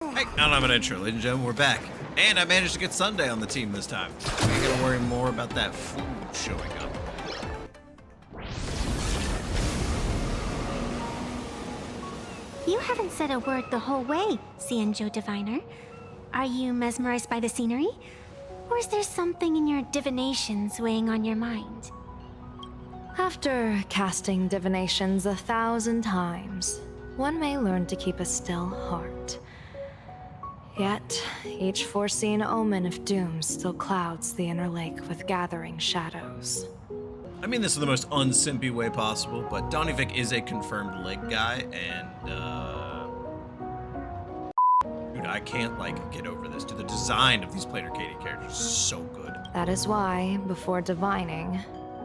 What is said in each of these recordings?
Hey, I don't have an intro, ladies and gentlemen, we're back. And I managed to get Sunday on the team this time. I ain't gonna worry more about that food showing up. You haven't said a word the whole way, Cienjo Diviner. Are you mesmerized by the scenery? Or is there something in your divinations weighing on your mind? After casting divinations 1,000 times, one may learn to keep a still heart. Yet, each foreseen omen of doom still clouds the inner lake with gathering shadows. I mean this in the most unsimpy way possible, but DonnyVick is a confirmed leg guy, and, dude, I can't, get over this. Dude, the design of these planarcadia characters is so good. That is why, before divining,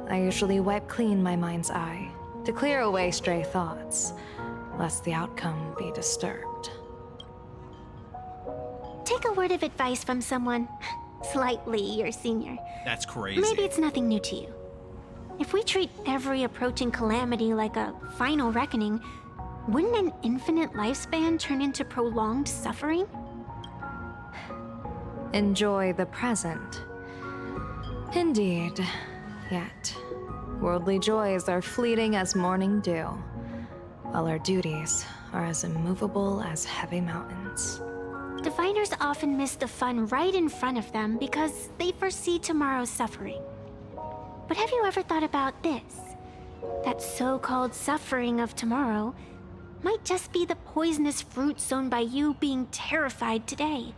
I usually wipe clean my mind's eye to clear away stray thoughts, lest the outcome be disturbed. Take a word of advice from someone slightly your senior. That's crazy. Maybe it's nothing new to you. If we treat every approaching calamity like a final reckoning, wouldn't an infinite lifespan turn into prolonged suffering? Enjoy the present. Indeed. Yet, worldly joys are fleeting as morning dew, while our duties are as immovable as heavy mountains. Diviners often miss the fun right in front of them because they foresee tomorrow's suffering. But have you ever thought about this? That so-called suffering of tomorrow might just be the poisonous fruit sown by you being terrified today.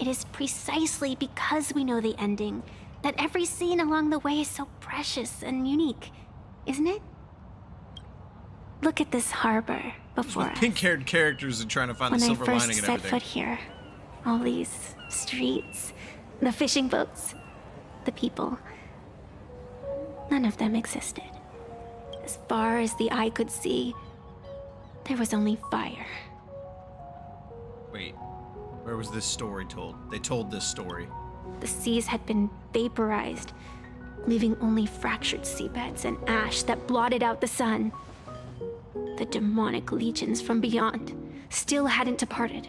It is precisely because we know the ending that every scene along the way is so precious and unique, isn't it? Look at this harbor before us. Pink-haired characters and trying to find the silver lining and everything. When I first set foot here, all these streets, the fishing boats, the people, none of them existed. As far as the eye could see, there was only fire. Wait, where was this story told? They told this story. The seas had been vaporized, leaving only fractured seabeds and ash that blotted out the sun. The demonic legions from beyond still hadn't departed,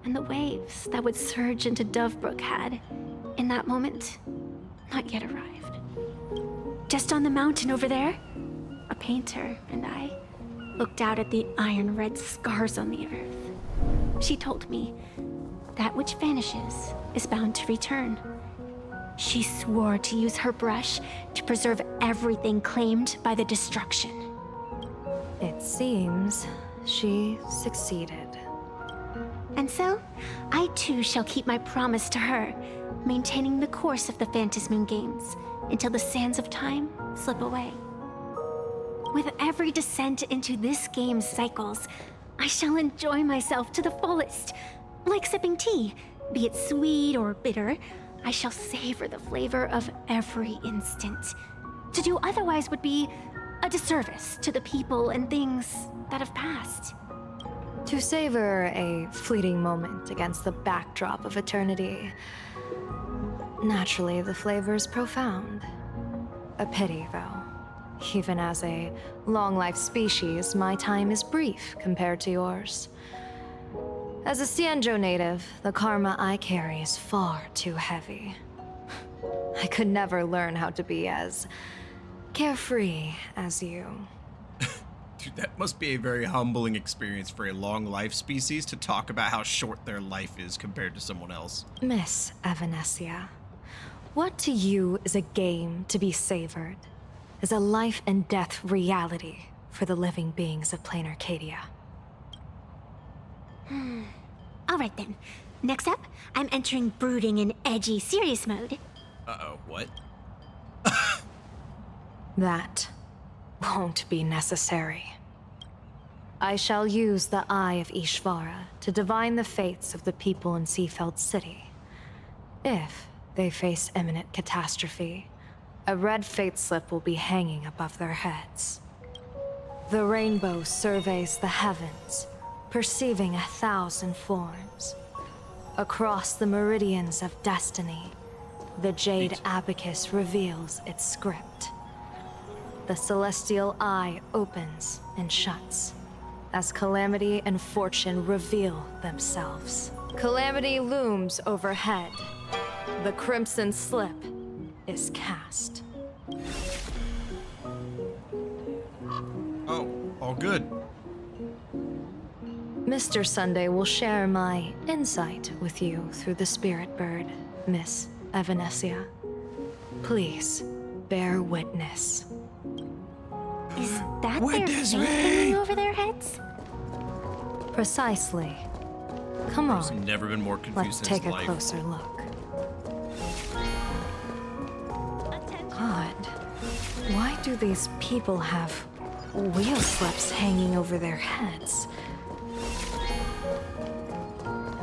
and the waves that would surge into Dovebrook had, in that moment, not yet arrived. Just on the mountain over there, a painter and I looked out at the iron-red scars on the earth. She told me, that which vanishes is bound to return. She swore to use her brush to preserve everything claimed by the destruction. It seems she succeeded. And so, I too shall keep my promise to her, maintaining the course of the Phantasmoon games until the sands of time slip away. With every descent into this game's cycles, I shall enjoy myself to the fullest. Like sipping tea, be it sweet or bitter, I shall savor the flavor of every instant. To do otherwise would be a disservice to the people and things that have passed. To savor a fleeting moment against the backdrop of eternity, naturally the flavor is profound. A pity, though. Even as a long-life species, my time is brief compared to yours. As a Cienjo native, the karma I carry is far too heavy. I could never learn how to be as carefree as you. Dude, that must be a very humbling experience for a long-life species to talk about how short their life is compared to someone else. Miss Evanescia, what to you is a game to be savored, is a life and death reality for the living beings of planarcadia? All right then. Next up, I'm entering brooding and edgy serious mode. Uh-oh, what? That won't be necessary. I shall use the Eye of Ishvara to divine the fates of the people in Seafeld City. If they face imminent catastrophe, a red fate slip will be hanging above their heads. The rainbow surveys the heavens, perceiving 1,000 forms. Across the meridians of destiny, the jade abacus reveals its script. The celestial eye opens and shuts, as calamity and fortune reveal themselves. Calamity looms overhead. The crimson slip is cast. Oh, all good. Mr. Sunday will share my insight with you through the spirit bird, Miss Evanescia. Please, bear witness. Is that their Witness fate me! hanging over their heads? Precisely. Come He's on, never been more let's confused in take his a life. closer look. Odd. Why do these people have wheel slips hanging over their heads?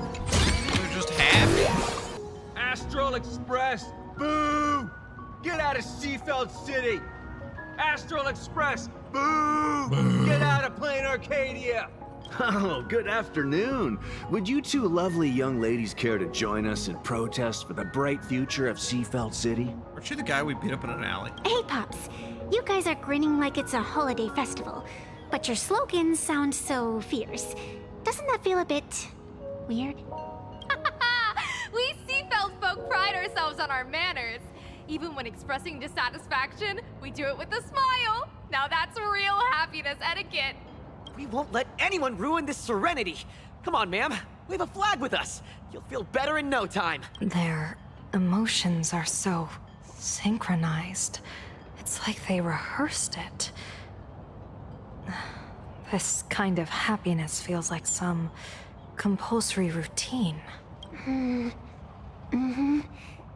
They're just happy. Astral Express! Boo! Get out of Seafeld City! Astral Express! Boo! Get out of Planarcadia! Oh, good afternoon. Would you two lovely young ladies care to join us in protest for the bright future of Seafeld City? Aren't you the guy we beat up in an alley? Hey, Pops. You guys are grinning like it's a holiday festival, but your slogans sound so fierce. Doesn't that feel a bit weird? We Seafeld folk pride ourselves on our manners. Even when expressing dissatisfaction, we do it with a smile. Now that's real happiness etiquette. We won't let anyone ruin this serenity. Come on, ma'am. Wave a flag with us. You'll feel better in no time. Their emotions are so synchronized. It's like they rehearsed it. This kind of happiness feels like some compulsory routine.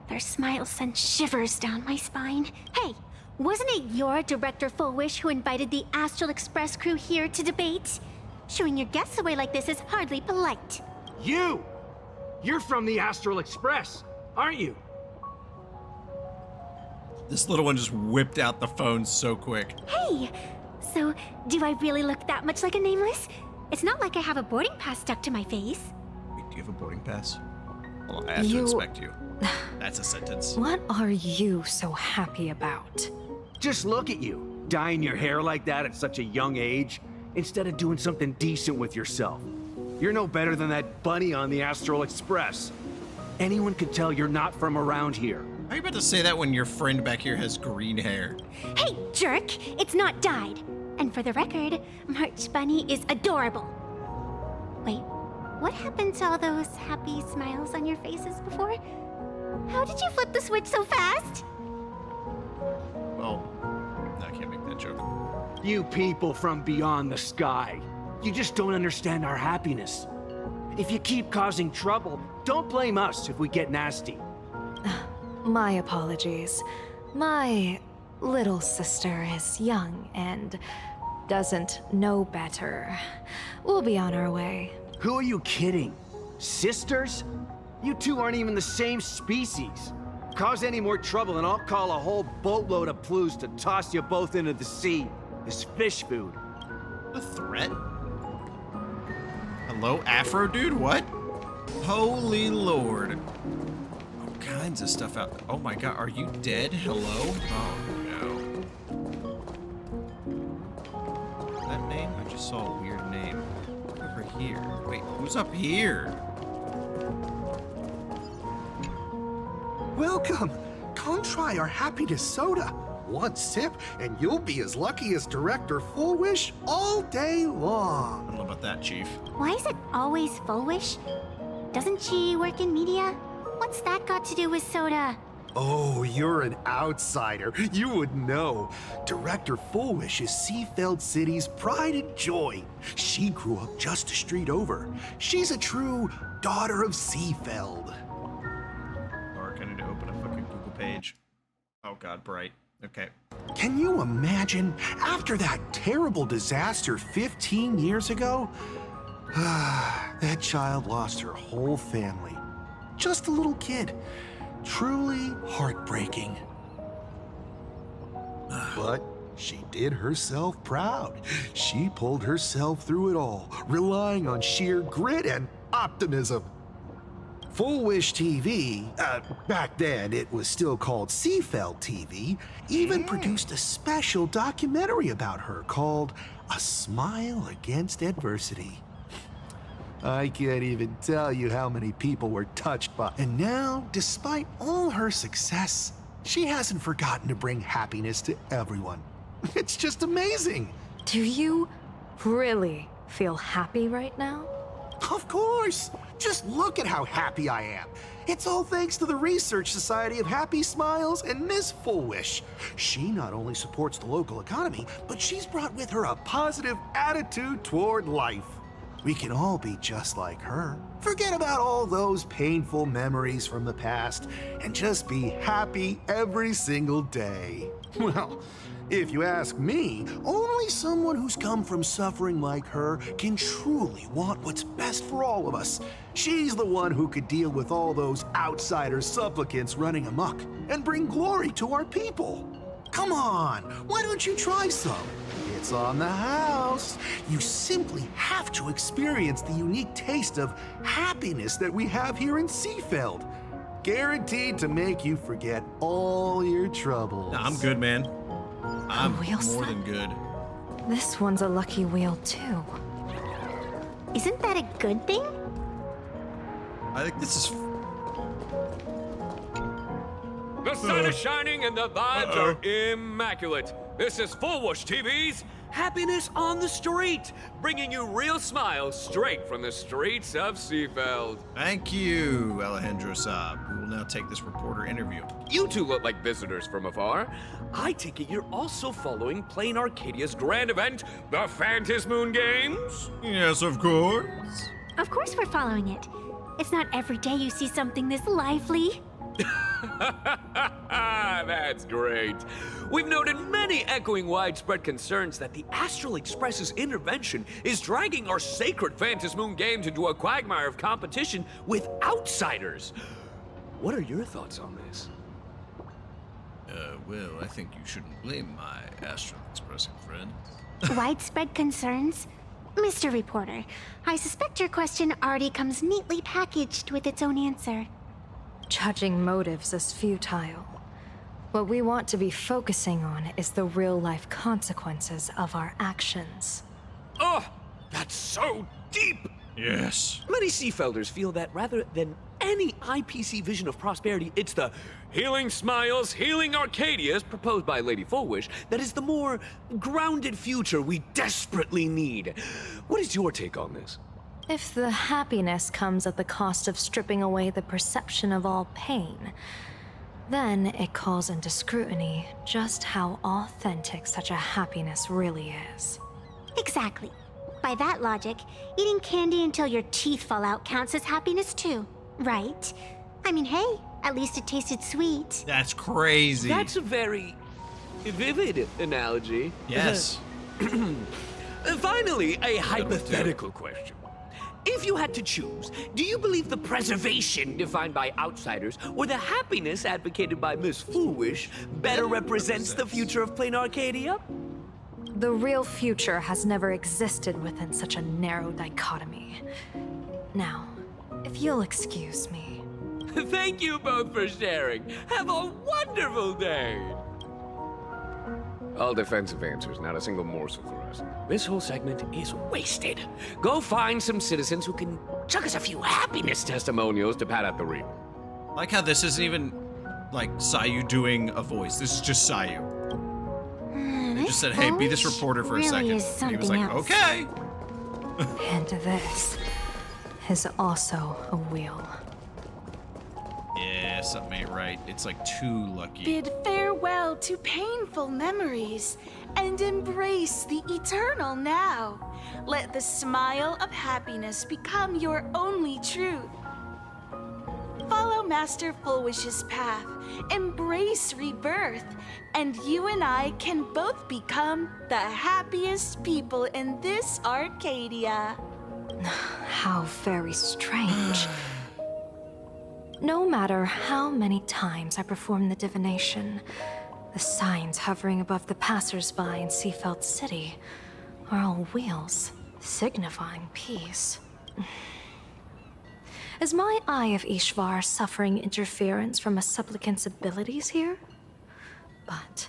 Their smiles send shivers down my spine. Hey, wasn't it your Director Fullwish who invited the Astral Express crew here to debate? Showing your guests away like this is hardly polite. You! You're from the Astral Express, aren't you? This little one just whipped out the phone so quick. Hey, so do I really look that much like a nameless? It's not like I have a boarding pass stuck to my face. Wait, do you have a boarding pass? Well, I have to You- inspect you. That's a sentence. What are you so happy about? Just look at you, dyeing your hair like that at such a young age, instead of doing something decent with yourself. You're no better than that bunny on the Astral Express. Anyone could tell you're not from around here. How are you about to say that when your friend back here has green hair? Hey, jerk! It's not dyed. And for the record, March Bunny is adorable. Wait, what happened to all those happy smiles on your faces before? How did you flip the switch so fast? Well, no, I can't make that joke. You people from beyond the sky. You just don't understand our happiness. If you keep causing trouble, don't blame us if we get nasty. My apologies. My little sister is young and doesn't know better. We'll be on our way. Who are you kidding? Sisters? You two aren't even the same species. Cause any more trouble and I'll call a whole boatload of plues to toss you both into the sea as fish food. A threat? Hello, Afro dude? What? Holy Lord. All kinds of stuff out. Oh my god, are you dead? Hello? Oh no. That name? I just saw a weird name. Over here. Wait, who's up here? Welcome! Come try our happiness soda. One sip, and you'll be as lucky as Director Fullwish all day I long. don't know about that, Chief. Why is it always Fullwish? Doesn't she work in media? What's that got to do with soda? Oh, you're an outsider. You would know. Director Fullwish is Seafeld City's pride and joy. She grew up just a street over. She's a true daughter of Seafeld. Or I need to open a fucking Google page. Oh god, bright. Okay. Can you imagine? After that terrible disaster 15 years ago, that child lost her whole family. Just a little kid. Truly heartbreaking. But she did herself proud. She pulled herself through it all, relying on sheer grit and optimism. Full Wish TV, back then it was still called Seafeld TV, even produced a special documentary about her called A smile against adversity. I can't even tell you how many people were touched by. And now, despite all her success, she hasn't forgotten to bring happiness to everyone. It's just amazing. Do you really feel happy right now? Of course. Just look at how happy I am. It's all thanks to the Research Society of Happy Smiles and Miss Fullwish. She not only supports the local economy, but she's brought with her a positive attitude toward life. We can all be just like her. Forget about all those painful memories from the past and just be happy every single day. Well, if you ask me, only someone who's come from suffering like her can truly want what's best for all of us. She's the one who could deal with all those outsider supplicants running amok and bring glory to our people. Come on, why don't you try some? It's on the house. You simply have to experience the unique taste of happiness that we have here in Seafeld. Guaranteed to make you forget all your troubles. Nah, I'm good, man. I'm wheel more set? than good. This one's a lucky wheel, too. Isn't that a good thing? I think this is... The sun is shining and the vibes are immaculate. This is Fullwish TV's Happiness on the Street, bringing you real smiles straight from the streets of Seafeld. Thank you, Alejandro Saab. We will now take this reporter interview. You two look like visitors from afar. I take it you're also following planarcadia's grand event, the Phantasmoon Games? Yes, of course. Of course we're following it. It's not every day you see something this lively. That's great. We've noted many echoing widespread concerns that the Astral Express's intervention is dragging our sacred Phantasmoon games into a quagmire of competition with outsiders. What are your thoughts on this? Well, I think you shouldn't blame my Astral Expressing friend. Widespread concerns? Mr. Reporter, I suspect your question already comes neatly packaged with its own answer. Judging motives is futile. What we want to be focusing on is the real-life consequences of our actions. Oh, that's so deep! Yes. Many Seafelders feel that rather than any IPC vision of prosperity, it's the healing smiles, healing Arcadias proposed by Lady Fullwish that is the more grounded future we desperately need. What is your take on this? If the happiness comes at the cost of stripping away the perception of all pain, then it calls into scrutiny just how authentic such a happiness really is. Exactly. By that logic, eating candy until your teeth fall out counts as happiness too, right? I mean, hey, at least it tasted sweet. That's crazy. That's a very vivid analogy. Yes. Finally, a hypothetical question. If you had to choose, do you believe the preservation defined by outsiders or the happiness advocated by Miss Fullwish better represents the future of planarcadia? The real future has never existed within such a narrow dichotomy. Now, if you'll excuse me. Thank you both for sharing. Have a wonderful day. All defensive answers, not a single morsel for us. This whole segment is wasted. Go find some citizens who can chuck us a few happiness testimonials to pad out the reel. I like how this isn't even, like, Sayu doing a voice. This is just Sayu. They just said, hey, be this reporter for a second. And he was like, okay. And this is also a wheel. Yeah, something ain't right. It's like too lucky. Bid farewell to painful memories and embrace the eternal now. Let the smile of happiness become your only truth. Follow Master Fullwish's path, embrace rebirth, and you and I can both become the happiest people in this Arcadia. How very strange. No matter how many times I perform the divination, the signs hovering above the passers-by in Seafeld City are all wheels, signifying peace. Is my Eye of Ishvar suffering interference from a supplicant's abilities here? But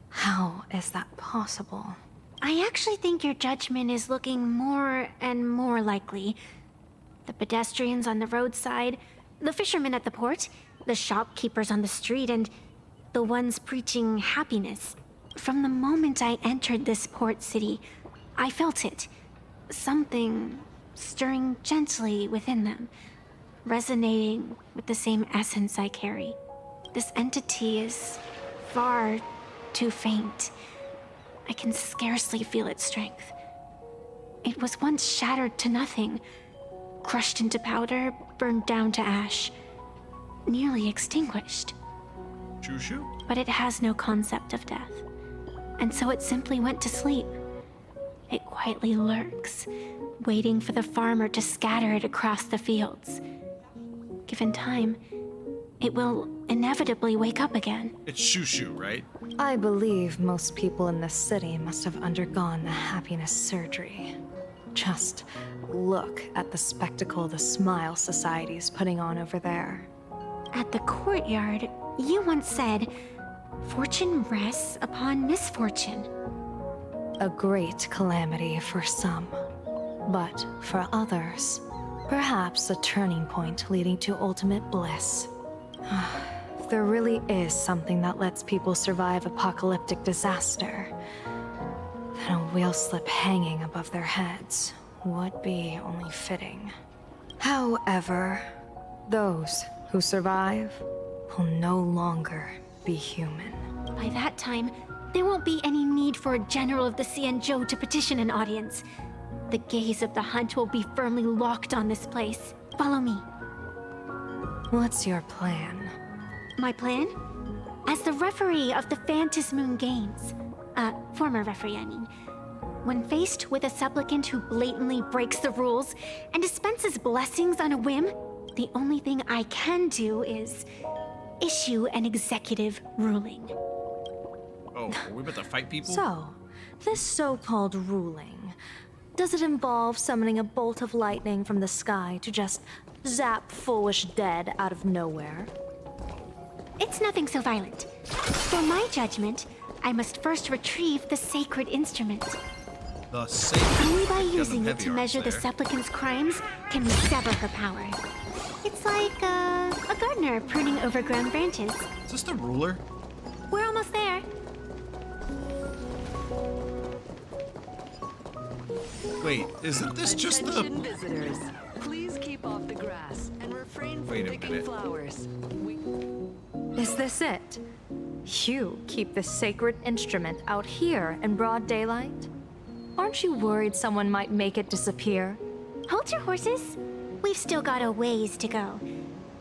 how is that possible? I actually think your judgment is looking more and more likely. The pedestrians on the roadside, the fishermen at the port, the shopkeepers on the street, and the ones preaching happiness. From the moment I entered this port city, I felt it. Something stirring gently within them, resonating with the same essence I carry. This entity is far too faint. I can scarcely feel its strength. It was once shattered to nothing, crushed into powder, burned down to ash, nearly extinguished. Shoo-shoo. But it has no concept of death, and so it simply went to sleep. It quietly lurks, waiting for the farmer to scatter it across the fields. Given time, it will inevitably wake up again. It's shoo-shoo, right? I believe most people in this city must have undergone the happiness surgery. Just look at the spectacle the Smile Society is putting on over there. At the courtyard, you once said, "Fortune rests upon misfortune." A great calamity for some, but for others, perhaps a turning point leading to ultimate bliss. If there really is something that lets people survive apocalyptic disaster, then a wheel slip hanging above their heads would be only fitting. However, those who survive will no longer be human. By that time, there won't be any need for a general of the Xianzhou to petition an audience. The gaze of the hunt will be firmly locked on this place. Follow me. What's your plan? My plan? As the referee of the Phantasmoon Games, former referee, I mean, when faced with a supplicant who blatantly breaks the rules and dispenses blessings on a whim, the only thing I can do is issue an executive ruling. Oh, are we about to fight people? So, this so-called ruling, does it involve summoning a bolt of lightning from the sky to just zap foolish dead out of nowhere? It's nothing so violent. For my judgment, I must first retrieve the sacred instrument. The sacred. Only by Got using them it to heavy measure arms the there. supplicant's crimes can we sever her power. It's like a gardener pruning overgrown branches. Is this the ruler? We're almost there. Wait, isn't this just the... Attention visitors, please keep off the grass and refrain from Wait a picking minute. flowers. Is this it? You keep the sacred instrument out here in broad daylight? Aren't you worried someone might make it disappear? Hold your horses. We've still got a ways to go.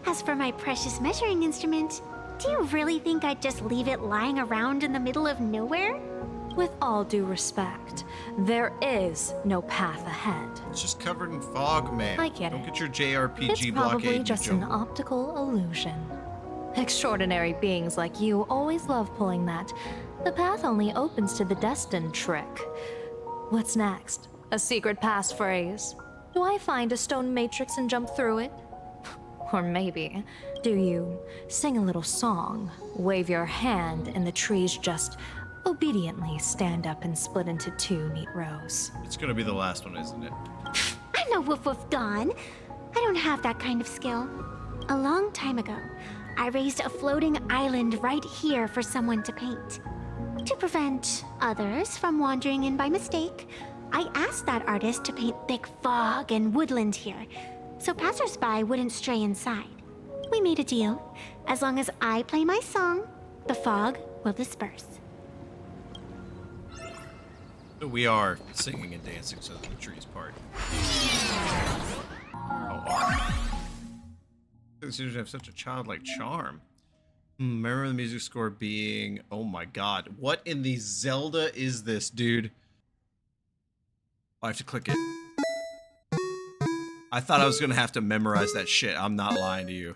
As for my precious measuring instrument, do you really think I'd just leave it lying around in the middle of nowhere? With all due respect, there is no path ahead. It's just covered in fog, man. I get Don't it. get your JRPG It's blockade, probably you just an joke. optical illusion. Extraordinary beings like you always love pulling that "the path only opens to the destined" trick. What's next? A secret passphrase? Do I find a stone matrix and jump through it? Or maybe, do you sing a little song, wave your hand, and the trees just obediently stand up and split into two neat rows? It's gonna be the last one, isn't it? I'm no woof woof Dawn. I don't have that kind of skill. A long time ago, I raised a floating island right here for someone to paint. To prevent others from wandering in by mistake, I asked that artist to paint thick fog and woodland here, so passersby wouldn't stray inside. We made a deal. As long as I play my song, the fog will disperse. We are singing and dancing, so the trees part. Oh, they seem to have such a childlike charm. Remember the music score being... Oh my god. What in the Zelda is this, dude? I have to click it. I thought I was gonna have to memorize that shit. I'm not lying to you.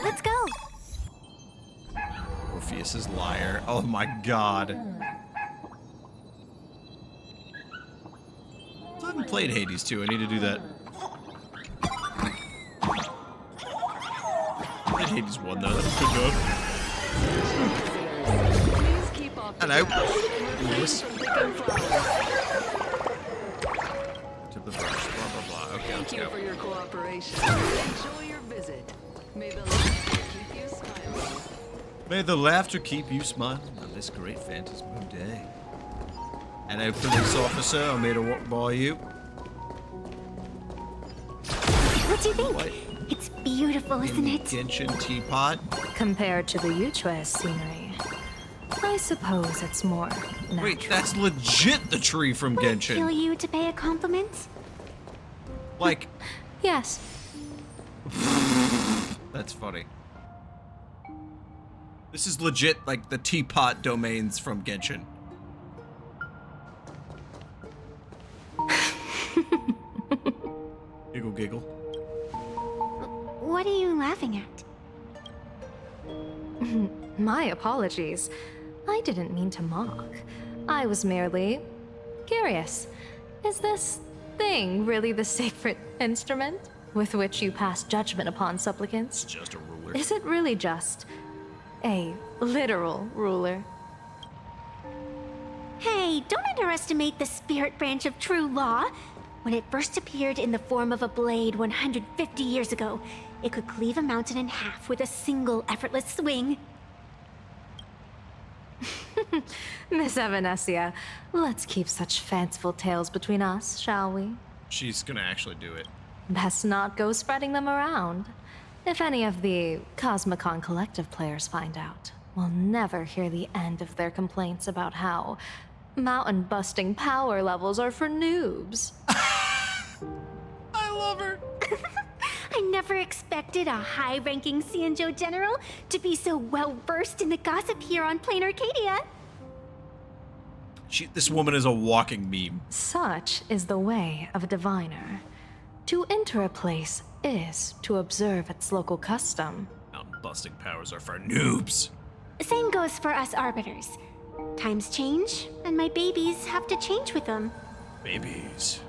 Let's go! Orpheus's lyre. Oh my god. I haven't played Hades 2. I need to do that. I played Hades 1 though. That's good enough. Please keep off off the Hello. grass and refrain Yes. from picking flowers. To the brush, blah, blah, blah. Okay, let's Thank you go. for your cooperation. Enjoy your visit. May the laughter keep you smiling. May the laughter keep you smiling on this great Phantasmoon day. Hello, police officer. I'm here to walk by you. What do you think? What? It's beautiful, isn't it? Genshin teapot. Compared to the Yuchua's scenery, I suppose it's more natural. Wait, that's legit the tree from Would it kill Genshin. you to pay a compliment? Like, Yes. that's funny. This is legit like the teapot domains from Genshin. Giggle, giggle. What are you laughing at? My apologies. I didn't mean to mock. I was merely curious. Is this thing really the sacred instrument with which you pass judgment upon supplicants? It's just a ruler. Is it really just a literal ruler? Hey, don't underestimate the spirit branch of true law. When it first appeared in the form of a blade 150 years ago, it could cleave a mountain in half with a single effortless swing. Miss Evanescia, let's keep such fanciful tales between us, shall we? She's gonna actually do it. Best not go spreading them around. If any of the Cosmicon Collective players find out, we'll never hear the end of their complaints about how mountain-busting power levels are for noobs. I love her. I never expected a high-ranking Xianzhou general to be so well-versed in the gossip here on planarcadia. This woman is a walking meme. Such is the way of a diviner. To enter a place is to observe its local custom. Mountain busting powers are for noobs. Same goes for us arbiters. Times change, and my babies have to change with them. Babies.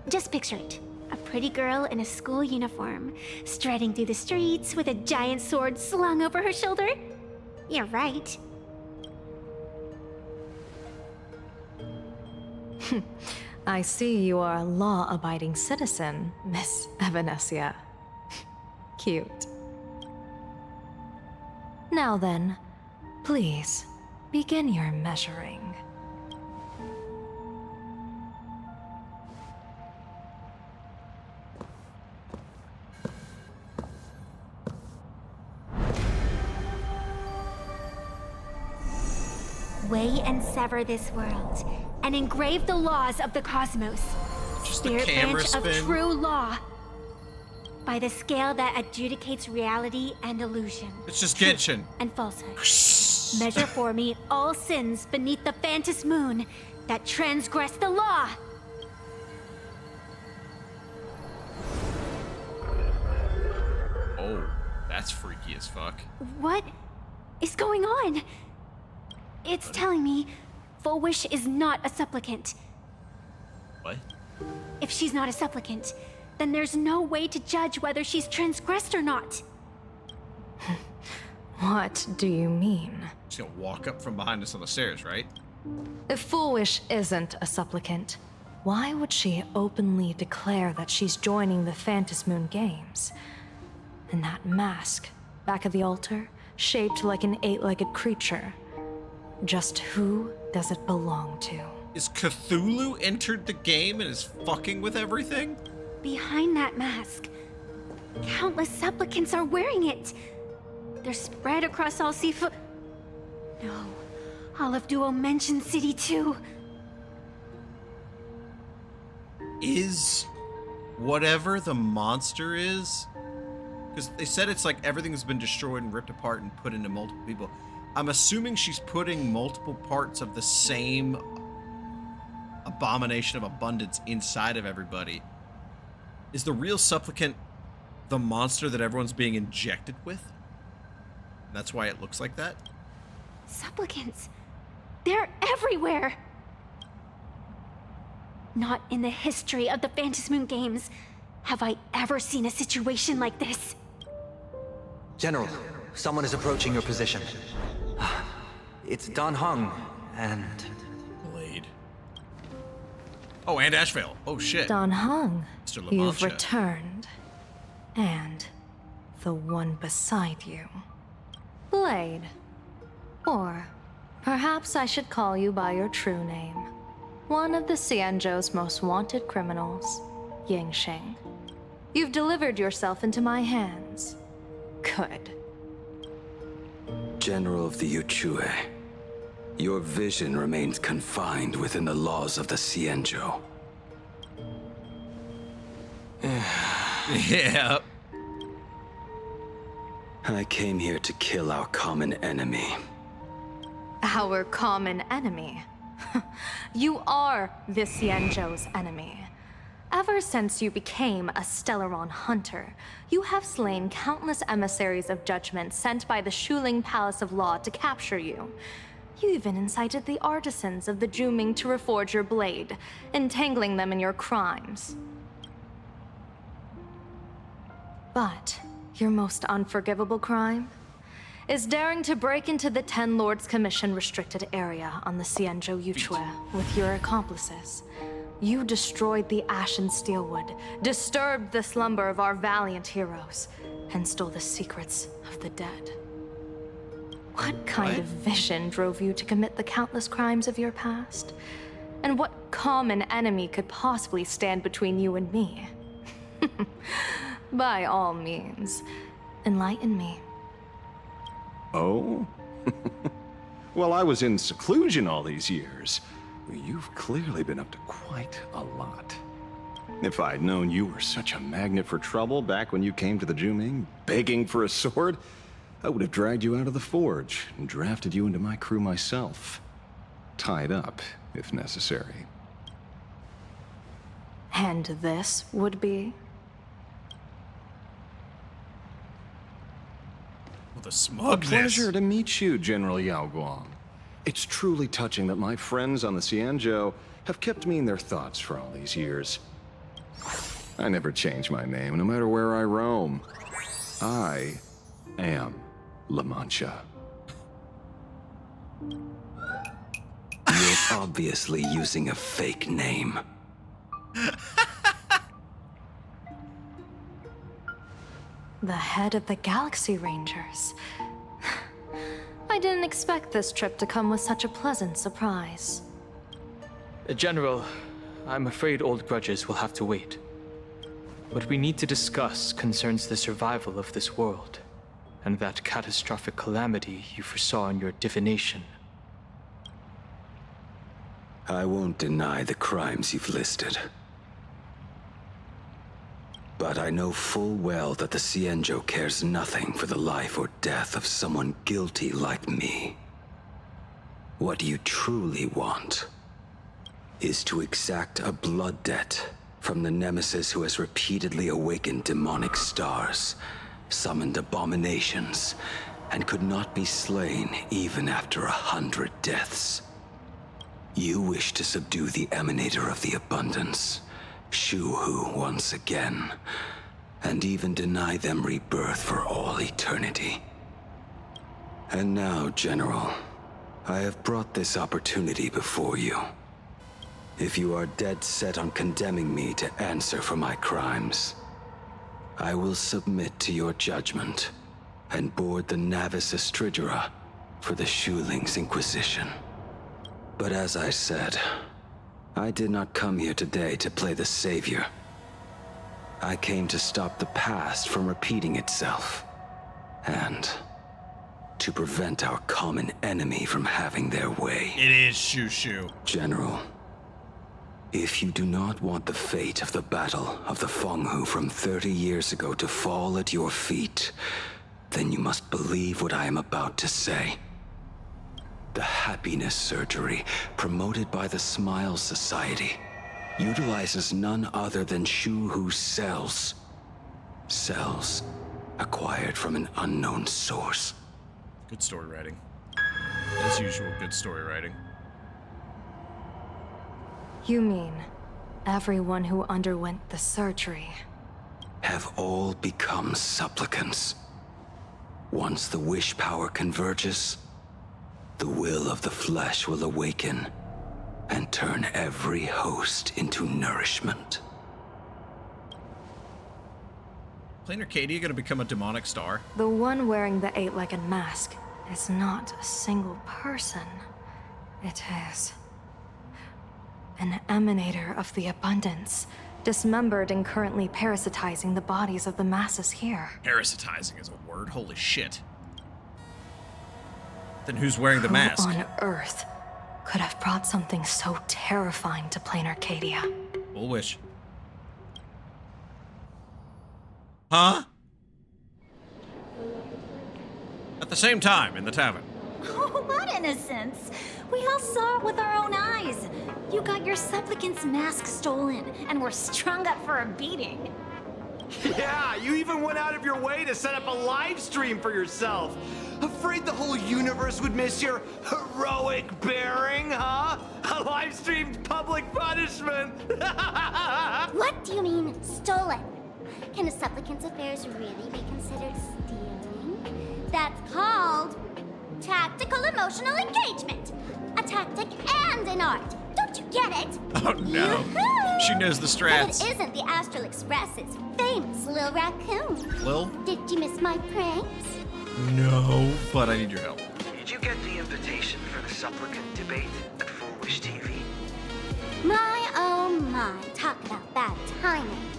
Just picture it. A pretty girl in a school uniform, striding through the streets with a giant sword slung over her shoulder. You're right. I see you are a law-abiding citizen, Miss Evanescia. Cute. Now then, please, begin your measuring. Weigh and sever this world, and engrave the laws of the cosmos. Just the Spirit camera branch spin. of true law. By the scale that adjudicates reality and illusion. It's just truth Genshin. and falsehood. Measure for me all sins beneath the Phantasmoon that transgress the law. Oh, that's freaky as fuck. What is going on? It's telling me Fulwish is not a supplicant. What? If she's not a supplicant, then there's no way to judge whether she's transgressed or not. What do you mean? She's gonna walk up from behind us on the stairs, right? If Foolish isn't a supplicant, why would she openly declare that she's joining the Phantasmoon Games? And that mask, back of the altar, shaped like an eight-legged creature. Just who does it belong to? Is Cthulhu entered the game and is fucking with everything? Behind that mask, countless supplicants are wearing it. They're spread across all Seafeld. No, all of Duo-Mention City too. Is whatever the monster is? Because they said it's like everything's been destroyed and ripped apart and put into multiple people. I'm assuming she's putting multiple parts of the same abomination of abundance inside of everybody. Is the real supplicant the monster that everyone's being injected with? That's why it looks like that? Supplicants. They're everywhere. Not in the history of the Phantasmoon Games have I ever seen a situation like this. General, someone is approaching your position. It's Don Hung. And Blade. Oh, and Ashvale. Oh, shit. Don Hung, Mr. La you've Mancha. returned. And the one beside you. Blade. Or perhaps I should call you by your true name. One of the Xianzhou's most wanted criminals, Yingxing. You've delivered yourself into my hands. Good. General of the Yuchue, your vision remains confined within the laws of the Xianzhou. Yeah. I came here to kill our common enemy. Our common enemy. You are the Xianzhou's enemy. Ever since you became a Stellaron hunter, you have slain countless emissaries of judgment sent by the Shuling Palace of Law to capture you. You even incited the artisans of the Juming to reforge your blade, entangling them in your crimes. But your most unforgivable crime is daring to break into the Ten Lords Commission restricted area on the Xianzhou Yuchue with your accomplices. You destroyed the Ashen Steelwood, disturbed the slumber of our valiant heroes, and stole the secrets of the dead. What kind of vision drove you to commit the countless crimes of your past? And what common enemy could possibly stand between you and me? By all means, enlighten me. Oh? Well, I was in seclusion all these years. You've clearly been up to quite a lot. If I'd known you were such a magnet for trouble back when you came to the Juming, begging for a sword, I would have dragged you out of the forge and drafted you into my crew myself. Tied up, if necessary. And this would be? The A smugness. pleasure to meet you, General Yao Guang. It's truly touching that my friends on the Xianzhou have kept me in their thoughts for all these years. I never change my name, no matter where I roam. I am La Mancha. You're obviously using a fake name. The head of the Galaxy Rangers. I didn't expect this trip to come with such a pleasant surprise. General, I'm afraid old grudges will have to wait. What we need to discuss concerns the survival of this world, and that catastrophic calamity you foresaw in your divination. I won't deny the crimes you've listed. But I know full well that the Xianzhou cares nothing for the life or death of someone guilty like me. What you truly want is to exact a blood debt from the nemesis who has repeatedly awakened demonic stars, summoned abominations, and could not be slain even after 100 deaths. You wish to subdue the emanator of the abundance, Shu-Hu once again, and even deny them rebirth for all eternity. And now, General, I have brought this opportunity before you. If you are dead set on condemning me to answer for my crimes, I will submit to your judgment and board the Navis Astridura for the Shuling's Inquisition. But as I said, I did not come here today to play the savior. I came to stop the past from repeating itself, and to prevent our common enemy from having their way. It is Shushu. General, if you do not want the fate of the Battle of the Fenghu from 30 years ago to fall at your feet, then you must believe what I am about to say. The happiness surgery, promoted by the Smile Society, utilizes none other than Shu-Hu's cells. Cells acquired from an unknown source. Good story writing. As usual, good story writing. You mean everyone who underwent the surgery? Have all become supplicants. Once the wish power converges, the will of the flesh will awaken and turn every host into nourishment. Planarcadia gonna become a demonic star? The one wearing the eight-legged mask is not a single person. It is an emanator of the abundance, dismembered and currently parasitizing the bodies of the masses here. Parasitizing is a word? Holy shit. Then who's wearing the mask? Who on Earth could have brought something so terrifying to Planarcadia? Full wish. Huh? At the same time, in the tavern. Oh, what innocence! We all saw it with our own eyes. You got your supplicant's mask stolen, and were strung up for a beating. Yeah, you even went out of your way to set up a live stream for yourself. Afraid the whole universe would miss your heroic bearing, huh? A live-streamed public punishment! What do you mean, stolen? Can a supplicant's affairs really be considered stealing? That's called tactical emotional engagement. A tactic and an art. Don't you get it? Oh no. She knows the strats. But it isn't the Astral Express's famous Lil Raccoon. Lil? Did you miss my pranks? No, but I need your help. Did you get the invitation for the supplicant debate at Full Wish TV? My, oh my, talk about bad timing.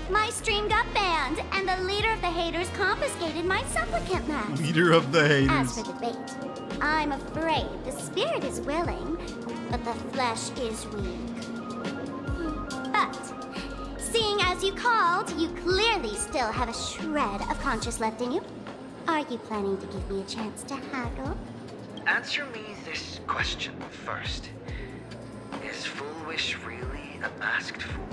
My streamed up band and the leader of the haters confiscated my supplicant mask. Leader of the haters. As for the debate, I'm afraid the spirit is willing, but the flesh is weak. But, seeing as you called, you clearly still have a shred of conscience left in you. Are you planning to give me a chance to haggle? Answer me this question first. Is Full Wish really a masked fool?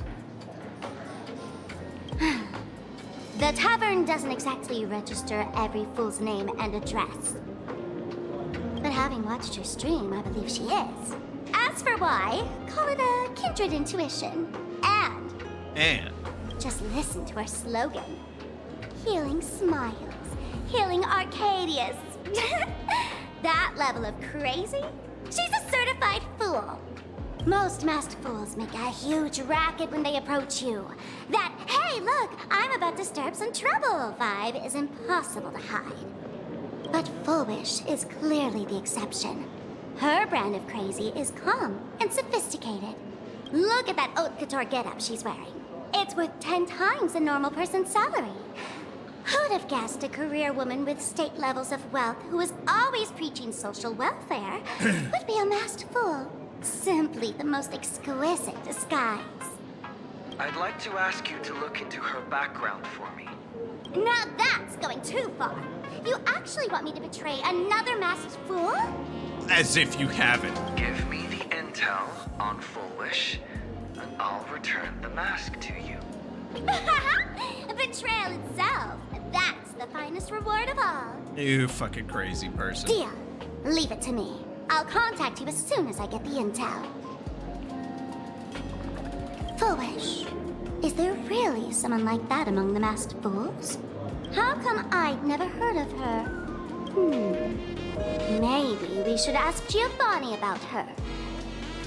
The Tavern doesn't exactly register every fool's name and address. But having watched her stream, I believe she is. As for why, call it a kindred intuition. And just listen to her slogan. Healing smiles. Healing Arcadius. That level of crazy? She's a certified fool. Most masked fools make a huge racket when they approach you. That, hey, look, I'm about to stir up some trouble vibe is impossible to hide. But Full Wish is clearly the exception. Her brand of crazy is calm and sophisticated. Look at that haute couture getup she's wearing. It's worth 10 times a normal person's salary. Who'd have guessed a career woman with state levels of wealth who was always preaching social welfare would be a masked fool? Simply the most exquisite disguise. I'd like to ask you to look into her background for me. Now that's going too far. You actually want me to betray another masked fool? As if you haven't. Give me the intel on Full Wish, and I'll return the mask to you. Betrayal itself. That's the finest reward of all. You fucking crazy person. Deal. Leave it to me. I'll contact you as soon as I get the intel. Full Wish. Is there really someone like that among the masked fools? How come I'd never heard of her? Maybe we should ask Giovanni about her.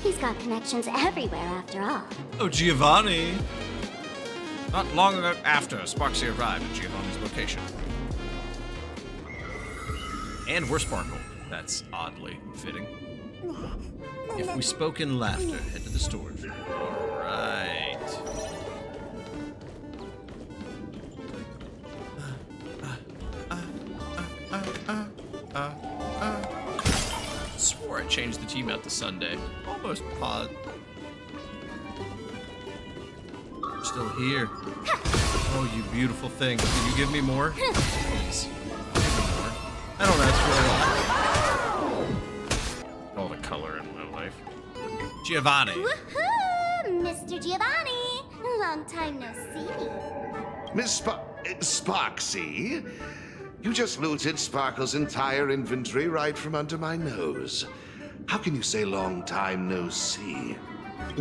He's got connections everywhere after all. Oh, Giovanni. Not long after, Sparksy arrived at Giovanni's location. And we're Sparkle. That's oddly fitting. If we spoke in laughter, head to the storage room. Alright. Swore I changed the team out to Sunday. Almost pod. Still here. Oh, you beautiful thing. Can you give me more? Please. More. I don't ask for all the color in my life. Giovanni. Woohoo! Mr. Giovanni! Long time no see. Miss Sparksy? You just looted Sparkle's entire inventory right from under my nose. How can you say long time no see?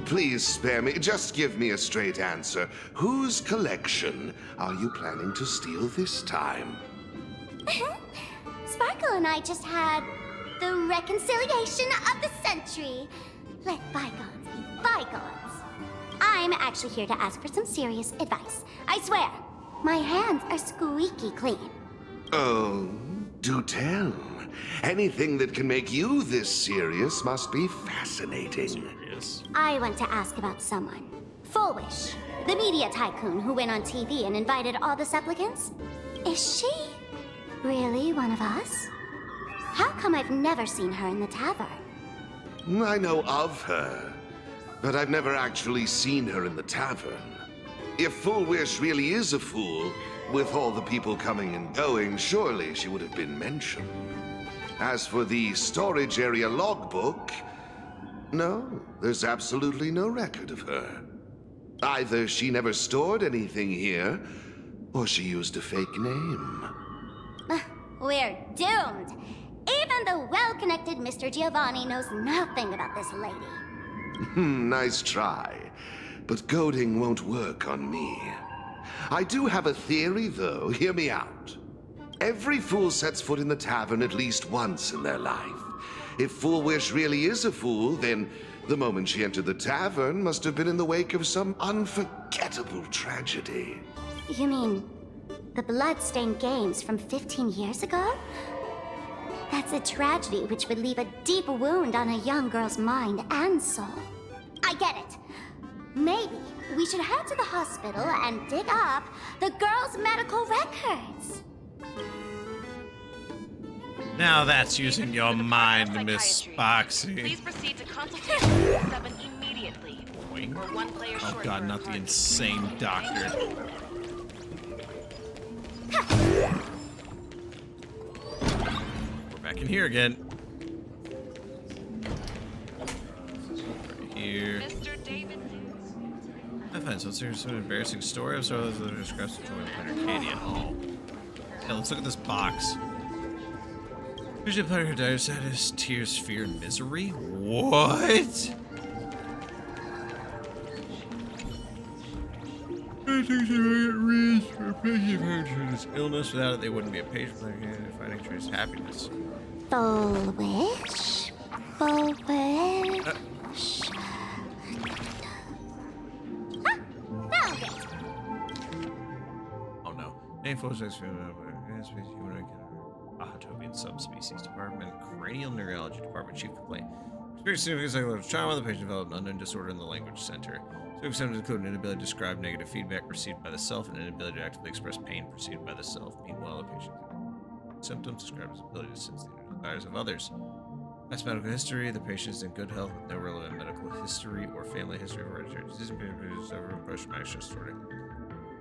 Please spare me. Just give me a straight answer. Whose collection are you planning to steal this time? Sparkle and I just had the reconciliation of the century. Let bygones be bygones. I'm actually here to ask for some serious advice. I swear, my hands are squeaky clean. Oh, do tell. Anything that can make you this serious must be fascinating. I want to ask about someone. Fullwish, the media tycoon who went on TV and invited all the supplicants. Is she really one of us? How come I've never seen her in the tavern? I know of her, but I've never actually seen her in the tavern. If Fullwish really is a fool, with all the people coming and going, surely she would have been mentioned. As for the storage area logbook, no, there's absolutely no record of her. Either she never stored anything here, or she used a fake name. We're doomed. Even the well-connected Mr. Giovanni knows nothing about this lady. Nice try, but goading won't work on me. I do have a theory, though. Hear me out. Every fool sets foot in the tavern at least once in their life. If Fullwish really is a fool, then the moment she entered the tavern must have been in the wake of some unforgettable tragedy. You mean the blood-stained games from 15 years ago? That's a tragedy which would leave a deep wound on a young girl's mind and soul. I get it. Maybe we should head to the hospital and dig up the girl's medical records. Now that's using your mind, Miss Spoxy. Please proceed to consultation 7 immediately. Boing. Or one player Oh short god, for not the a insane doctor. We're back in here again. Right here. I find so serious, an embarrassing story. I'm sorry that describes the joy of planarcadia. Oh. Yeah, let's look at this box. Usually player who dies sadness, tears, fear, and misery? What? Illness. Without it, they wouldn't be a patient player. Finding trace happiness. Fullwish. Fullwish. Found it. Oh no. Name photos humanoid Ahatobian subspecies department, cranial neurology department, chief complaint. Experience significant psychological trauma. The patient developed an unknown disorder in the language center. Significant symptoms include an inability to describe negative feedback received by the self and an inability to actively express pain perceived by the self. Meanwhile, the patient symptoms describe his ability to sense the inner desires of others. Past medical history. The patient is in good health with no relevant medical history or family history of hereditary disease and post-traumatic sorting.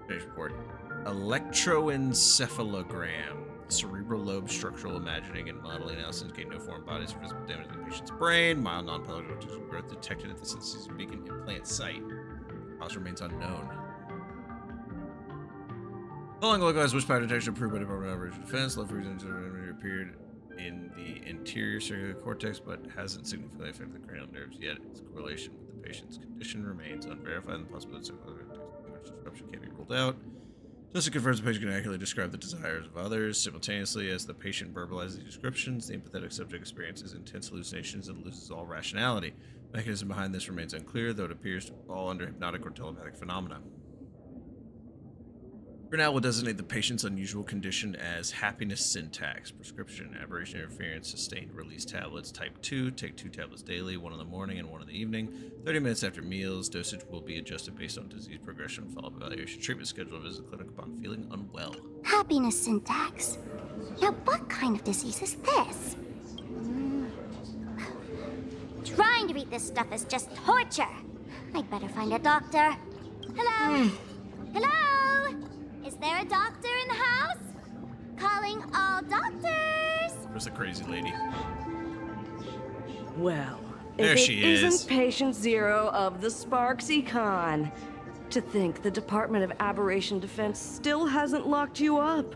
Page report. Electroencephalogram. Cerebral lobe structural imagining and modeling analysis indicate no foreign bodies or visible damage to the patient's brain. Mild non-pathological growth detected at the sensory beacon implant site. Cause remains unknown. Following localized witchpowder detection approved by the Department of Operations Defense. Low frequency appeared in the anterior circular cortex, but hasn't significantly affected the cranial nerves yet. Its correlation with the patient's condition remains unverified, and the possibility of disruption can't be ruled out. Just to confirm the patient can accurately describe the desires of others. Simultaneously, as the patient verbalizes the descriptions, the empathetic subject experiences intense hallucinations and loses all rationality. The mechanism behind this remains unclear, though it appears to fall under hypnotic or telepathic phenomena. For now, we'll designate the patient's unusual condition as happiness syntax. Prescription, aberration interference, sustained release tablets, type 2. Take 2 tablets daily, 1 in the morning and 1 in the evening. 30 minutes after meals. Dosage will be adjusted based on disease progression. Follow-up evaluation. Treatment schedule. Visit the clinic upon feeling unwell. Happiness syntax. Now, what kind of disease is this? Trying to read this stuff is just torture. I'd better find a doctor. Hello? Hello? Is there a doctor in the house? Calling all doctors. Where's the crazy lady? Well, there if she it is. isn't Patient Zero of the Sparksy Con. To think the Department of Aberration Defense still hasn't locked you up.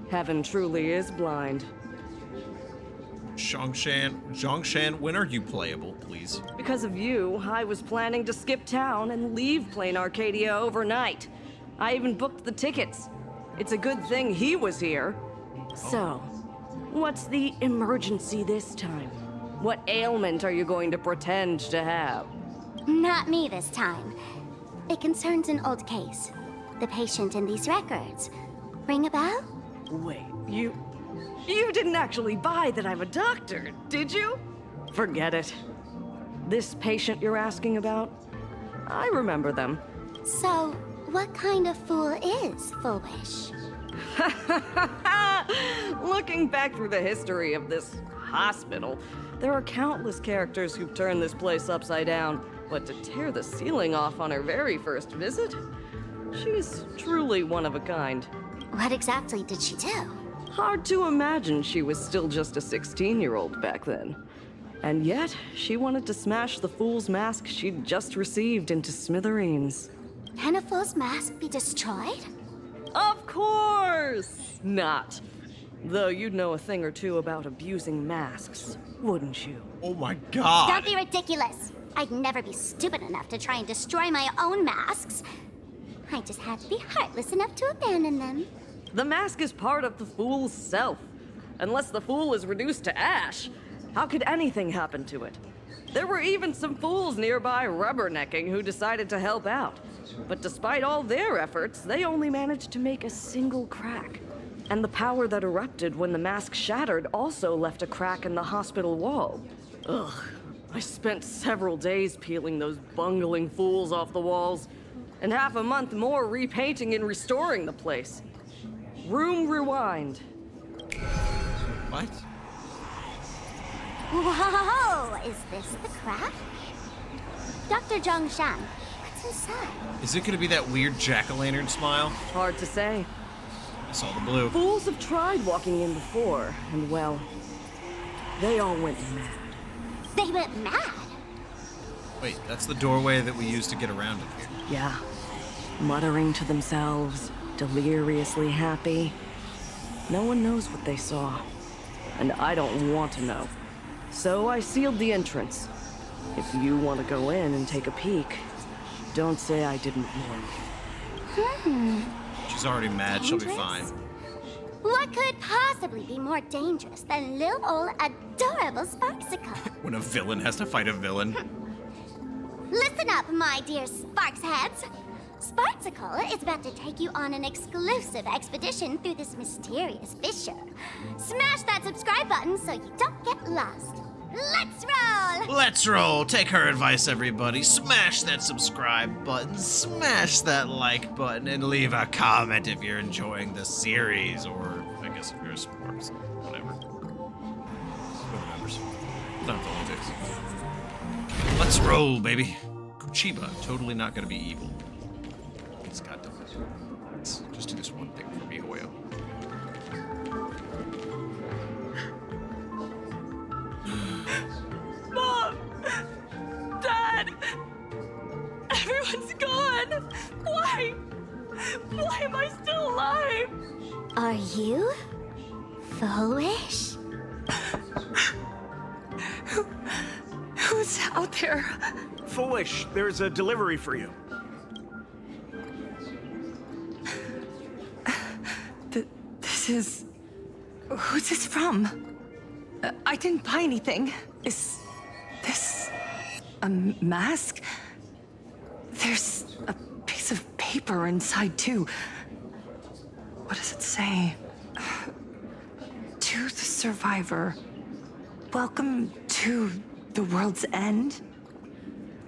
Heaven truly is blind. Zhongshan, when are you playable, please? Because of you, I was planning to skip town and leave planarcadia overnight. I even booked the tickets. It's a good thing he was here. So, What's the emergency this time? What ailment are you going to pretend to have? Not me this time. It concerns an old case. The patient in these records. Ring a bell? Wait, you didn't actually buy that I'm a doctor, did you? Forget it. This patient you're asking about? I remember them. So, what kind of fool is Foolish? Looking back through the history of this hospital, there are countless characters who've turned this place upside down, but to tear the ceiling off on her very first visit? She's truly one of a kind. What exactly did she do? Hard to imagine she was still just a 16-year-old back then. And yet, she wanted to smash the fool's mask she'd just received into smithereens. Can a fool's mask be destroyed? Of course not. Though you'd know a thing or two about abusing masks, wouldn't you? Oh my god! Don't be ridiculous! I'd never be stupid enough to try and destroy my own masks. I just had to be heartless enough to abandon them. The mask is part of the fool's self. Unless the fool is reduced to ash, how could anything happen to it? There were even some fools nearby rubbernecking who decided to help out. But despite all their efforts, they only managed to make a single crack. And the power that erupted when the mask shattered also left a crack in the hospital wall. Ugh, I spent several days peeling those bungling fools off the walls, and half a month more repainting and restoring the place. Room rewind. What? Whoa! Is this the crack? Dr. Zhongshan, what's inside? Is it gonna be that weird jack-o'-lantern smile? Hard to say. I saw the blue. Fools have tried walking in before, and well, they all went mad. They went mad? Wait, that's the doorway that we used to get around in here. Yeah. Muttering to themselves, deliriously happy. No one knows what they saw, and I don't want to know. So I sealed the entrance. If you want to go in and take a peek, don't say I didn't warn you. She's already mad, she'll be fine. What could possibly be more dangerous than little old adorable Sparksicle? When a villain has to fight a villain. Listen up, my dear Sparks heads. Sparksicle is about to take you on an exclusive expedition through this mysterious fissure. Smash that subscribe button so you don't get lost. Let's roll! Let's roll! Take her advice, everybody. Smash that subscribe button, smash that like button, and leave a comment if you're enjoying the series, or I guess if you're a Sparks, whatever. Who remembers? Not politics. Let's roll, baby. Kuchiba, totally not gonna be evil. He's got to. Let's just do this one thing for me, Hoyo. Mom! Dad! Everyone's gone! Why? Why am I still alive? Are you foolish? Who's out there? Foolish, there's a delivery for you. This is... Who's this from? I didn't buy anything. Is this a mask? There's a piece of paper inside, too. What does it say? To the survivor, welcome to the world's end?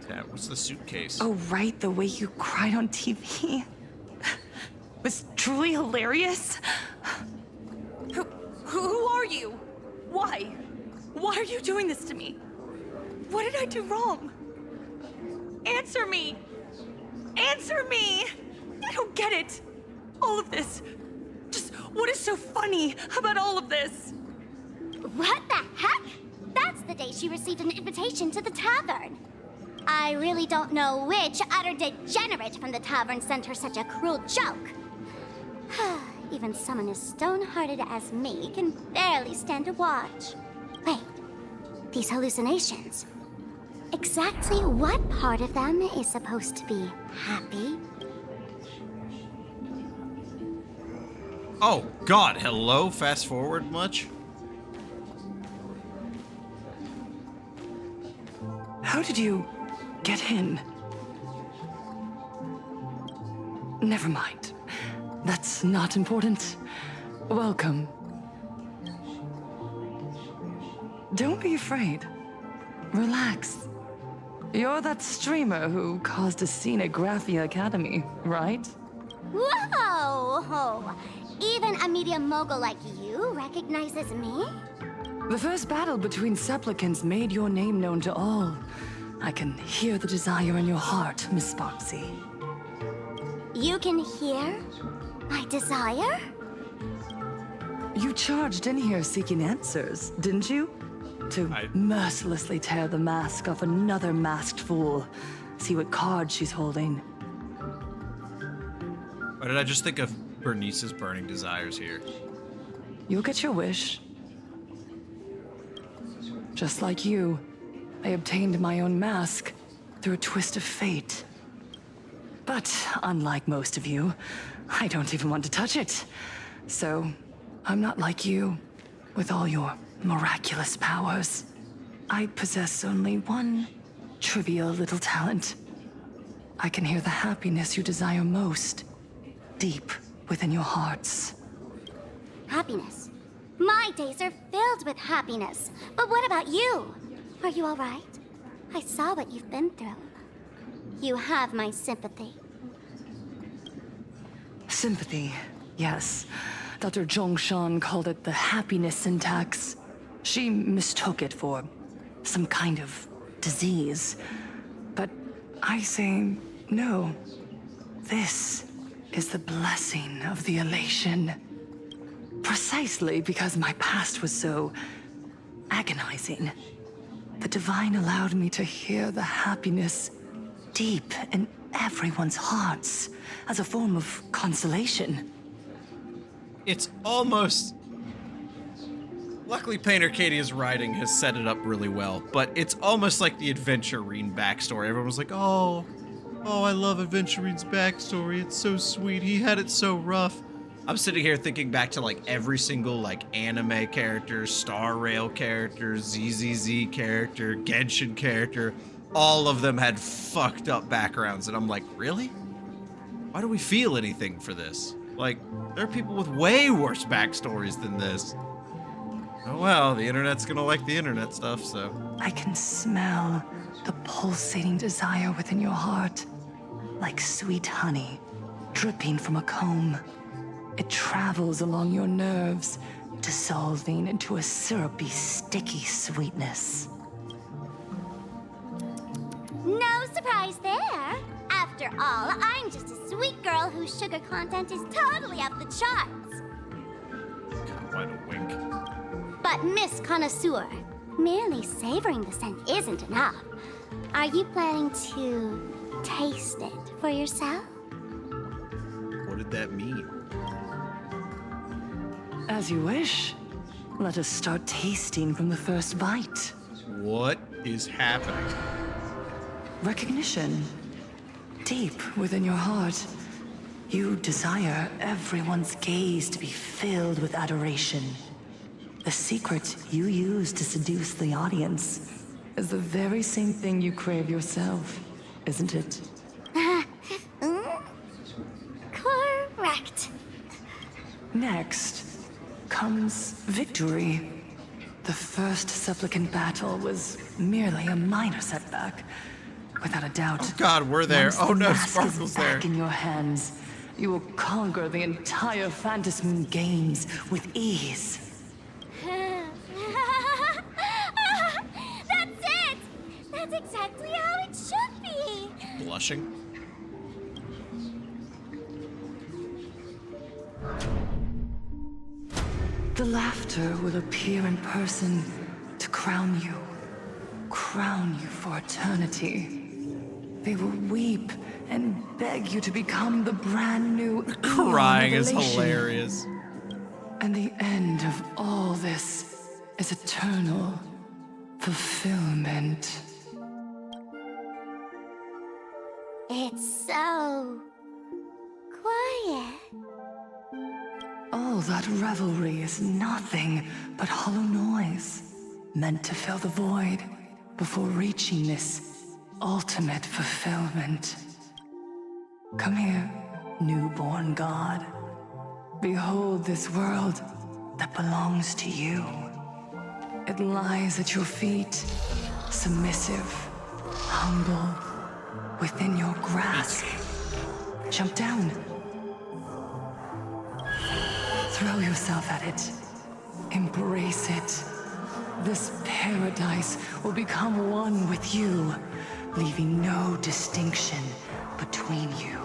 Yeah, what's the suitcase? Oh, right, the way you cried on TV. Was truly hilarious. Who are you? Why? Why are you doing this to me? What did I do wrong? Answer me! Answer me! I don't get it. All of this. Just what is so funny about all of this? What the heck? That's the day she received an invitation to the tavern. I really don't know which utter degenerate from the tavern sent her such a cruel joke. Even someone as stone-hearted as me can barely stand to watch. Wait, these hallucinations. Exactly what part of them is supposed to be happy? Oh, God, hello? Fast forward much? How did you get in? Never mind. That's not important. Welcome. Don't be afraid. Relax. You're that streamer who caused a scene at Graphia Academy, right? Whoa! Even a media mogul like you recognizes me? The first battle between supplicants made your name known to all. I can hear the desire in your heart, Miss Sparksy. You can hear my desire? You charged in here seeking answers, didn't you? To mercilessly tear the mask off another masked fool. See what card she's holding. Why did I just think of Bernice's burning desires here? You'll get your wish. Just like you, I obtained my own mask through a twist of fate. But unlike most of you, I don't even want to touch it. So, I'm not like you, with all your miraculous powers. I possess only one trivial little talent. I can hear the happiness you desire most, deep within your hearts. Happiness. My days are filled with happiness. But what about you? Are you all right? I saw what you've been through. You have my sympathy. Sympathy, yes. Dr. Zhongshan called it the happiness syntax. She mistook it for some kind of disease. But I say no. This is the blessing of the elation. Precisely because my past was so agonizing. The Divine allowed me to hear the happiness deep in everyone's hearts as a form of consolation. It's almost... Luckily, Planarcadia's writing has set it up really well, but it's almost like the Adventurine backstory. Everyone was like, oh, I love Adventurine's backstory. It's so sweet. He had it so rough. I'm sitting here thinking back to like every single like anime character, Star Rail character, ZZZ character, Genshin character. All of them had fucked up backgrounds, and I'm like, really? Why do we feel anything for this? Like, there are people with way worse backstories than this. Oh well, the internet's gonna like the internet stuff, so. I can smell the pulsating desire within your heart, like sweet honey dripping from a comb. It travels along your nerves, dissolving into a syrupy, sticky sweetness. No surprise there. After all, I'm just a sweet girl whose sugar content is totally off the charts. Why the wink? But Miss Connoisseur, merely savoring the scent isn't enough. Are you planning to taste it for yourself? What did that mean? As you wish. Let us start tasting from the first bite. What is happening? Recognition. Deep within your heart, you desire everyone's gaze to be filled with adoration. The secret you use to seduce the audience is the very same thing you crave yourself, isn't it? Correct. Next comes victory. The first supplicant battle was merely a minor setback. Without a doubt. Oh God, we're there. Oh no, Sparkle's Sparkle's there. back in your hands. You will conquer the entire Phantasmoon games with ease. That's it! That's exactly how it should be! Blushing? The laughter will appear in person to crown you for eternity. They will weep and beg you to become the brand new Crying is revelation. hilarious. And the end of all this is eternal fulfillment. It's so quiet. All that revelry is nothing but hollow noise, meant to fill the void, before reaching this ultimate fulfillment. Come here, newborn god. Behold this world that belongs to you. It lies at your feet, submissive, humble, within your grasp. Jump down. Throw yourself at it. Embrace it. This paradise will become one with you, leaving no distinction between you.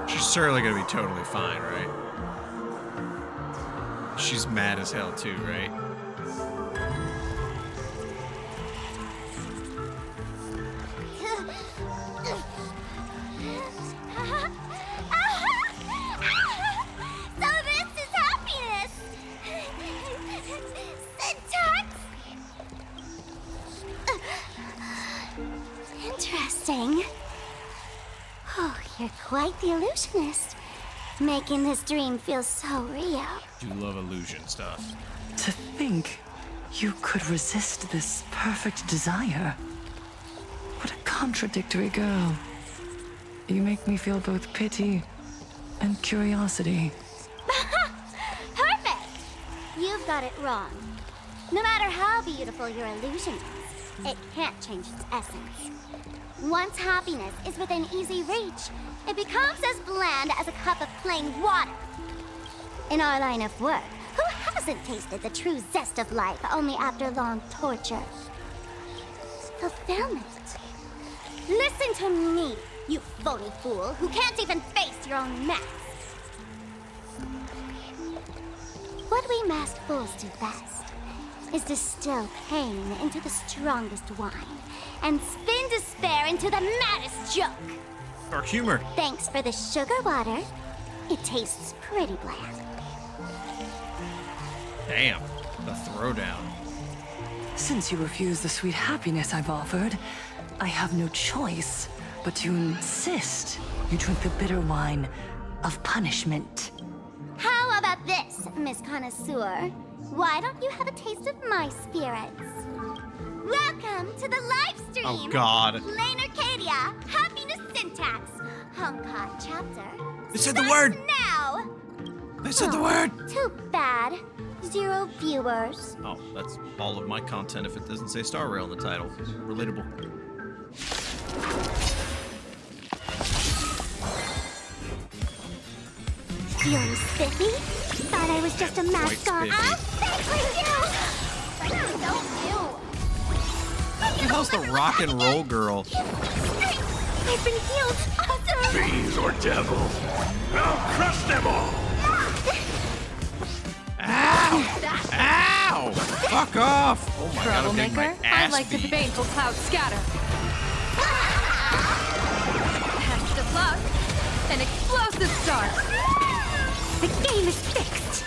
She's certainly gonna be totally fine, right? She's mad as hell too, right? So this is happiness! Syntax? Interesting. Oh, you're quite the illusionist. Making this dream feel so real. Do love illusion stuff. To think you could resist this perfect desire. What a contradictory girl. You make me feel both pity and curiosity. Perfect! You've got it wrong. No matter how beautiful your illusion is, it can't change its essence. Once happiness is within easy reach, it becomes as bland as a cup of plain water. In our line of work, who hasn't tasted the true zest of life only after long torture? Fulfillment. Listen to me, you phony fool who can't even face your own mask. What we masked fools do best is distill pain into the strongest wine and spin despair into the maddest joke. Dark humor. Thanks for the sugar water. It tastes pretty bland. Damn, the throwdown. Since you refuse the sweet happiness I've offered, I have no choice but to insist you drink the bitter wine of punishment. How about this, Miss Connoisseur? Why don't you have a taste of my spirits? Welcome to the live stream! Oh, God. Planarcadia, Happiness Syntax, Honkai chapter. They said the word! Now! They said the word! Too bad. 0 viewers. Oh, that's all of my content if it doesn't say Star Rail in the title. Relatable. Feeling spiffy? Thought I was just a mascot. spiffy. I'll stick with you! Don't you! Who the hell's the rock and roll girl? I've been healed! Awesome! Fiends or devils, I'll crush them all! Ow! Ow! Fuck off! Oh my god, I'm getting my Troublemaker, ass I'd like beat. the baneful cloud scatter. Extra luck, an explosive start. The game is fixed!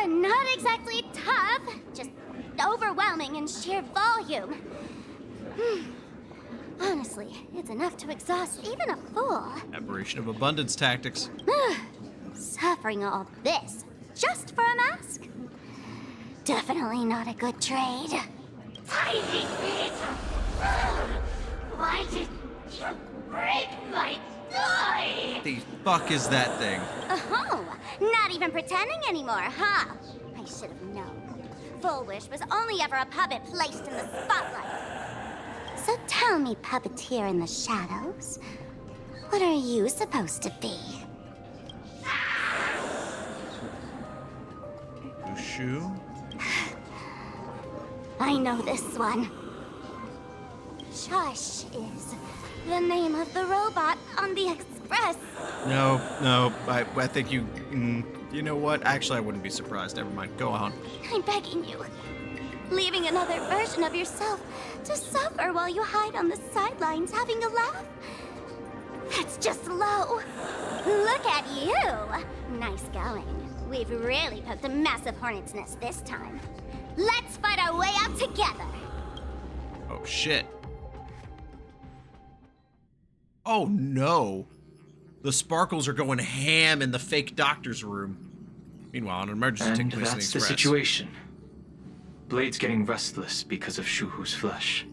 Not exactly tough, just overwhelming in sheer volume. Honestly, it's enough to exhaust even a fool. Aberration of abundance tactics. Suffering all this just for a mask? Definitely not a good trade. Tiny bit. Why did you break my toy? The fuck is that thing? Oh, not even pretending anymore, huh? I should have known. Full Wish was only ever a puppet placed in the spotlight. So tell me, puppeteer in the shadows, what are you supposed to be? Ushu? I know this one. Shush is the name of the robot on the express. No, I think you... you know what? Actually, I wouldn't be surprised. Never mind. Go on. I'm begging you. Leaving another version of yourself to suffer while you hide on the sidelines having a laugh? That's just low. Look at you. Nice going. We've really poked a massive hornet's nest this time. Let's fight our way out together. Oh, shit. Oh, no. The sparkles are going ham in the fake doctor's room. Meanwhile, an emergency And takes place in the that's the express. situation. Blade's getting restless because of Shuhu's flesh.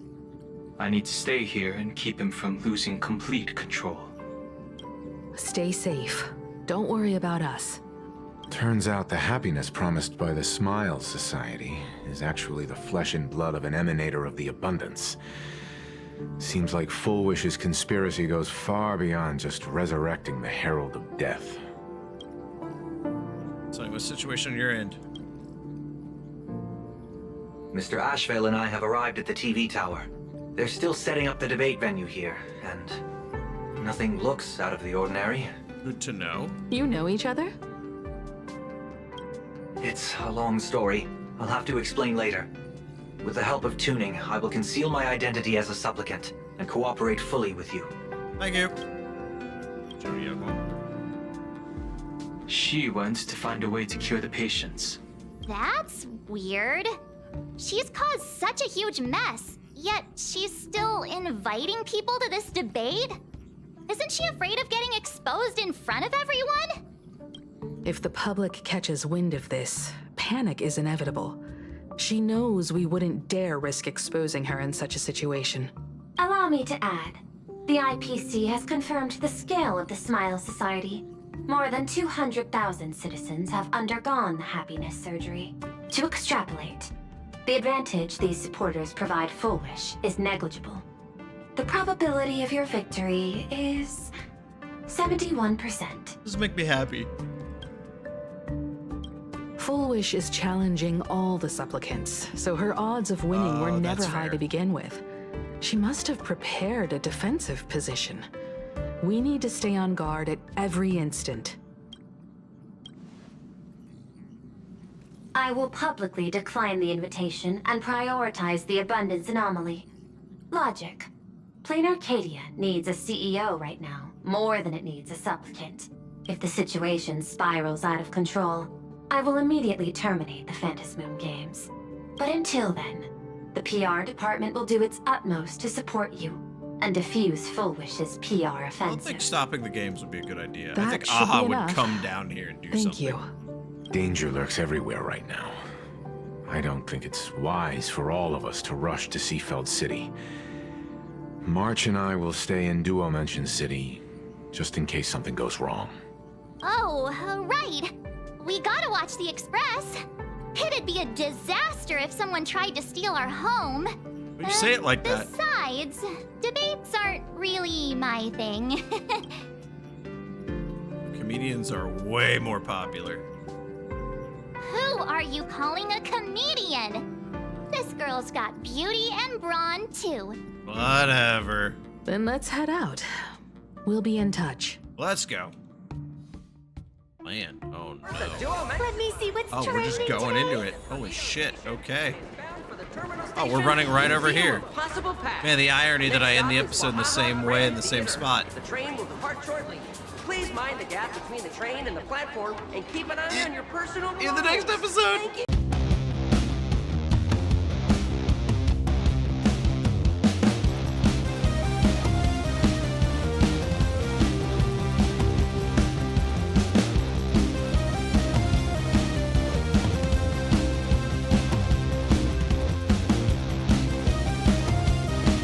I need to stay here and keep him from losing complete control. Stay safe. Don't worry about us. Turns out the happiness promised by the Smile Society is actually the flesh and blood of an emanator of the abundance. Seems like Full Wish's conspiracy goes far beyond just resurrecting the Herald of Death. So, what situation on your end? Mr. Ashvale and I have arrived at the TV tower. They're still setting up the debate venue here, and nothing looks out of the ordinary. Good to know. You know each other? It's a long story. I'll have to explain later. With the help of tuning, I will conceal my identity as a supplicant and cooperate fully with you. Thank you. She went to find a way to cure the patients. That's weird. She's caused such a huge mess, yet she's still inviting people to this debate? Isn't she afraid of getting exposed in front of everyone? If the public catches wind of this, panic is inevitable. She knows we wouldn't dare risk exposing her in such a situation. Allow me to add, the IPC has confirmed the scale of the Smile Society. More than 200,000 citizens have undergone the happiness surgery. To extrapolate, the advantage these supporters provide Full Wish is negligible. The probability of your victory is 71%. This make me happy. Full Wish is challenging all the supplicants, so her odds of winning were never high fair. to begin with. She must have prepared a defensive position. We need to stay on guard at every instant. I will publicly decline the invitation and prioritize the abundance anomaly. Logic. Planarcadia needs a CEO right now, more than it needs a supplicant. If the situation spirals out of control, I will immediately terminate the Phantasmoon games. But until then, the PR department will do its utmost to support you and diffuse Full Wish's PR I don't offensive. think stopping the games would be a good idea. I That think should be Aha would enough. come down here and do Thank something. you. Danger lurks everywhere right now. I don't think it's wise for all of us to rush to Seafeld City. March and I will stay in Duo Mention City, just in case something goes wrong. Oh, right. We gotta watch the Express. It'd be a disaster if someone tried to steal our home. You say it like that. Besides, debates aren't really my thing. Comedians are way more popular. Who are you calling a comedian? This girl's got beauty and brawn, too. Whatever. Then let's head out. We'll be in touch. Let's go. Man, oh no. Let me see what's Oh, we're just trending going today. into it. Holy shit, okay. Oh, we're running right over here. Man, the irony that I end the episode in the same way in the same spot. The train will depart shortly. Please mind the gap between the train and the platform and keep an eye on your personal belongings. In the next episode. Thank you.